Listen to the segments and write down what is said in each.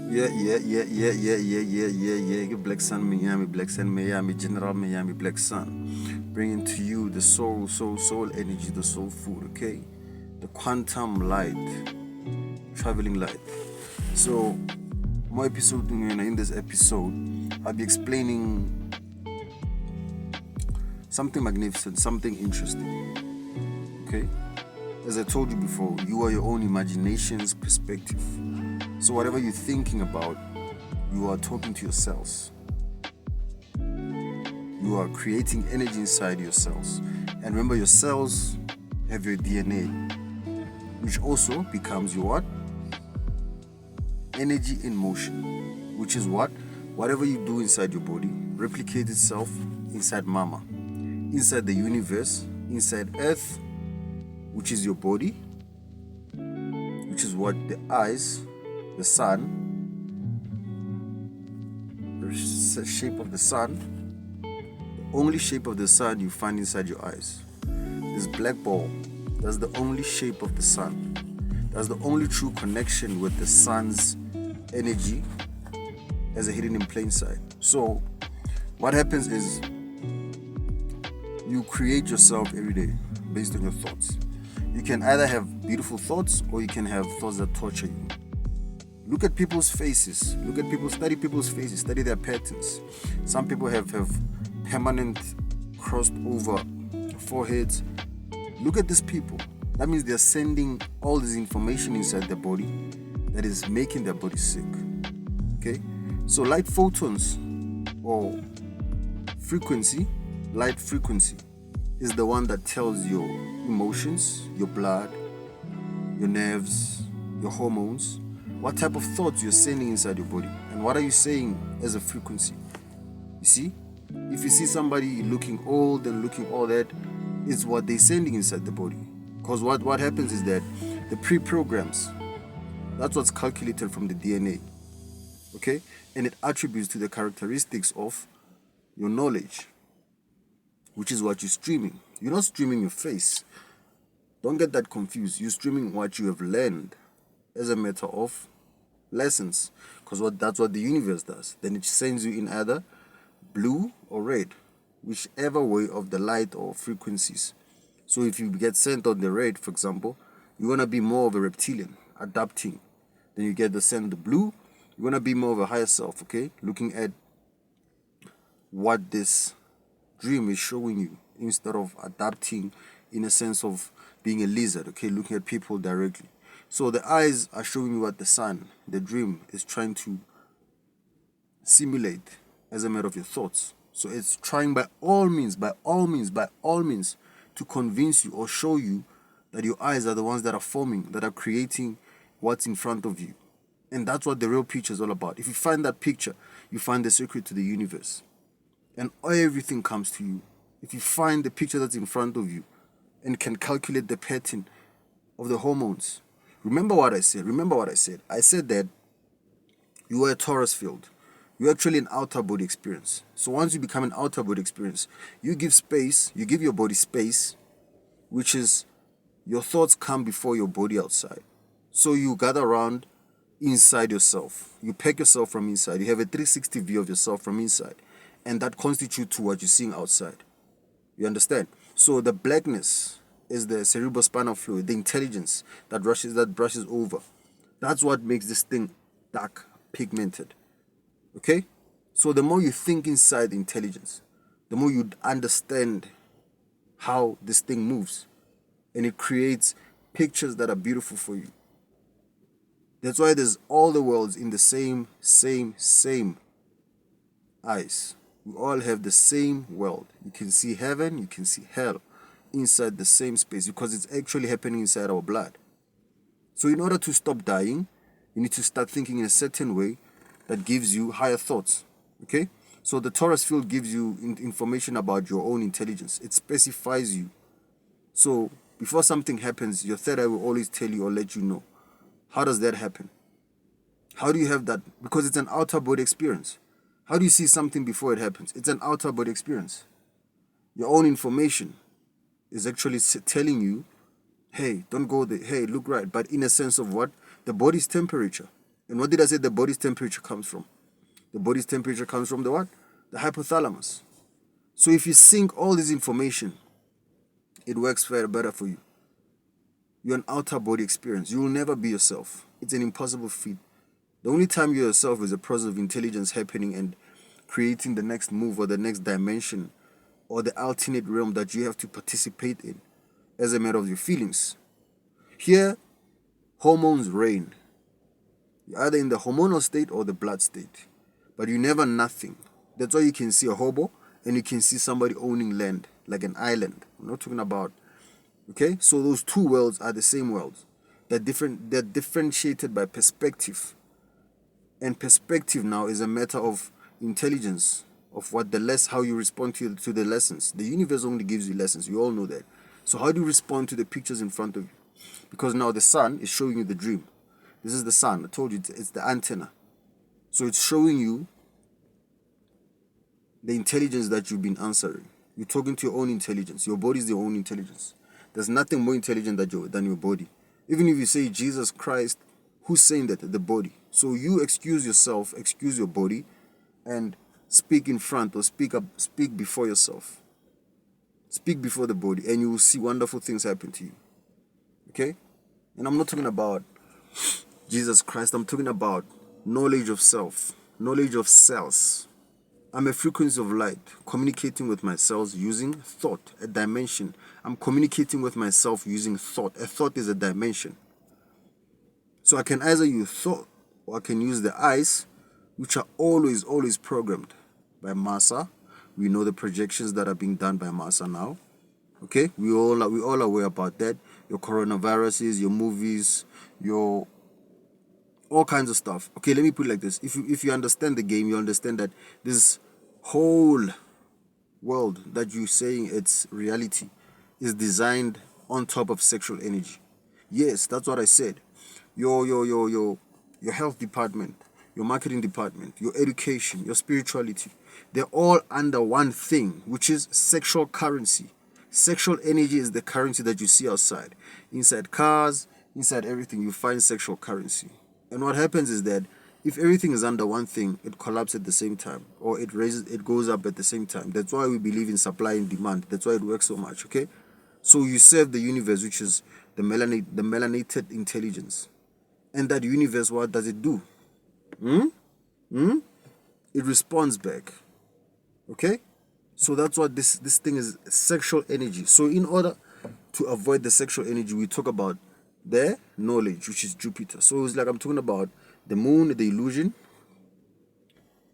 Yeah. Black Sun Miami, Black Sun Miami, General Miami, Black Sun. Bringing to you the soul energy, the soul food, okay? The quantum light, traveling light. So, more episode in this episode, I'll be explaining something magnificent, something interesting, okay? As I told you before, you are your own imagination's perspective. So, whatever you're thinking about, you are talking to your cells. You are creating energy inside your cells. And remember, your cells have your DNA, which also becomes your what? Energy in motion, which is what? Whatever you do inside your body replicates itself inside mama, inside the universe, inside earth, which is your body, which is what? The eyes, the sun, the shape of the sun, the only shape of the sun you find inside your eyes. This black ball, that's the only shape of the sun. That's the only true connection with the sun's energy as a hidden in plain sight. So what happens is you create yourself every day based on your thoughts. You can either have beautiful thoughts or you can have thoughts that torture you. Look at people's faces. Study people's faces, study their patterns. Some people have permanent crossed over foreheads. Look at these people. That means they're sending all this information inside their body that is making their body sick. Okay? So light photons or light frequency is the one that tells your emotions, your blood, your nerves, your hormones, what type of thoughts you're sending inside your body, and what are you saying as a frequency. You see? If you see somebody looking old and looking all that, it's what they're sending inside the body. Because what happens is that the pre-programs, that's what's calculated from the DNA. Okay? And it attributes to the characteristics of your knowledge, which is what you're streaming. You're not streaming your face. Don't get that confused. You're streaming what you have learned as a matter of lessons. Because that's what the universe does. Then it sends you in either blue or red, whichever way of the light or frequencies. So if you get sent on the red, for example, you're going to be more of a reptilian, adapting. Then you get the sent the blue, you're going to be more of a higher self, okay? Looking at what this dream is showing you instead of adapting in a sense of being a lizard, okay? Looking at people directly. So the eyes are showing you what the sun, the dream, is trying to simulate as a matter of your thoughts. So it's trying by all means to convince you or show you that your eyes are the ones that are forming, that are creating what's in front of you. And that's what the real picture is all about. If you find that picture, you find the secret to the universe. And everything comes to you. If you find the picture that's in front of you and can calculate the pattern of the hormones. Remember what I said. I said that you are a Taurus field. You're actually an outer body experience. So once you become an outer body experience, you give your body space, which is your thoughts come before your body outside. So you gather around inside yourself. You pack yourself from inside. You have a 360 view of yourself from inside. And that constitutes what you're seeing outside. You understand? So the blackness is the cerebrospinal fluid, the intelligence that brushes over. That's what makes this thing dark, pigmented. Okay? So the more you think inside intelligence, the more you understand how this thing moves. And it creates pictures that are beautiful for you. That's why there's all the worlds in the same eyes. We all have the same world. You can see heaven, you can see hell inside the same space because it's actually happening inside our blood. So in order to stop dying, you need to start thinking in a certain way that gives you higher thoughts. Okay? So the Taurus field gives you information about your own intelligence. It specifies you. So before something happens, your third eye will always tell you or let you know. How does that happen? How do you have that? Because it's an outer body experience. How do you see something before it happens? It's an outer body experience. Your own information is actually telling you, hey, don't go there. Hey, look right. But in a sense of what? The body's temperature. And what did I say the body's temperature comes from? The body's temperature comes from the what? The hypothalamus. So if you sync all this information, it works far better for you. You're an outer body experience. You will never be yourself. It's an impossible feat. The only time you're yourself is a process of intelligence happening and creating the next move or the next dimension or the alternate realm that you have to participate in as a matter of your feelings. Here, hormones reign. You're either in the hormonal state or the blood state, but you never nothing. That's why you can see a hobo and you can see somebody owning land, like an island. I'm not talking about, okay? So those two worlds are the same worlds. They're differentiated by perspective. And perspective now is a matter of intelligence, of how you respond to the lessons. The universe only gives you lessons. You all know that. So how do you respond to the pictures in front of you? Because now the sun is showing you the dream. This is the sun. I told you it's the antenna. So it's showing you the intelligence that you've been answering. You're talking to your own intelligence. Your body is your own intelligence. There's nothing more intelligent than your body. Even if you say Jesus Christ, who's saying that? The body. So you excuse yourself, excuse your body, and speak in front or speak before yourself. Speak before the body, and you will see wonderful things happen to you. Okay? And I'm not talking about Jesus Christ. I'm talking about knowledge of self, knowledge of cells. I'm a frequency of light, communicating with my cells using thought, a dimension. I'm communicating with myself using thought. A thought is a dimension. So I can either use thought or I can use the eyes, which are always programmed by massa. We know the projections that are being done by massa now. Okay, we all aware about that. Your coronaviruses, your movies, your all kinds of stuff. Okay, let me put it like this. If you understand the game, you understand that this whole world that you're saying it's reality is designed on top of sexual energy. Yes, that's what I said. Your health department, your marketing department, your education, your spirituality, they're all under one thing, which is sexual currency. Sexual energy is the currency that you see outside. Inside cars, inside everything, you find sexual currency. And what happens is that if everything is under one thing, it collapses at the same time, or it goes up at the same time. That's why we believe in supply and demand. That's why it works so much, okay? So you serve the universe, which is the melanated intelligence. And that universe, what does it do? It responds back. Okay? So that's what this thing is, sexual energy. So in order to avoid the sexual energy, we talk about the knowledge, which is Jupiter. So it's like I'm talking about the moon, the illusion,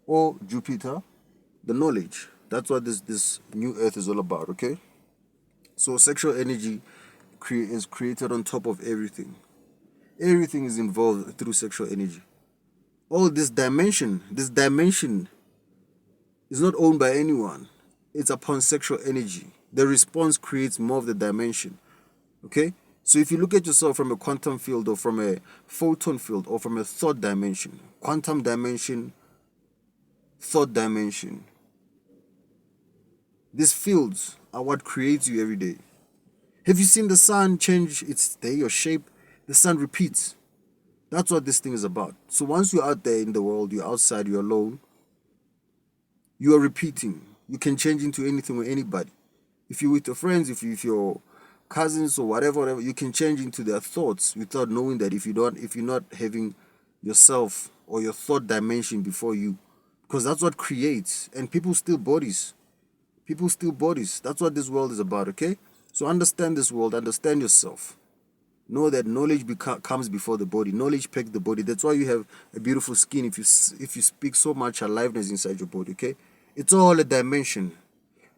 or Jupiter, the knowledge. That's what this new earth is all about, okay? So sexual energy is created on top of everything. Everything is involved through sexual energy. All this dimension is not owned by anyone. It's upon sexual energy. The response creates more of the dimension. Okay? So if you look at yourself from a quantum field or from a photon field or from a thought dimension, quantum dimension, thought dimension, these fields are what creates you every day. Have you seen the sun change its day or shape? The sun repeats. That's what this thing is about. So once you're out there in the world, you're outside, you're alone, you are repeating. You can change into anything with anybody. If you're with your friends, if you're cousins or whatever, you can change into their thoughts without knowing that if you're not having yourself or your thought dimension before you. Because that's what creates. And people steal bodies. That's what this world is about, okay? So understand this world, understand yourself. Know that knowledge comes before the body. Knowledge packs the body. That's why you have a beautiful skin if you speak so much aliveness inside your body, okay? It's all a dimension.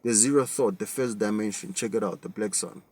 The zero thought, the first dimension. Check it out, the black sun.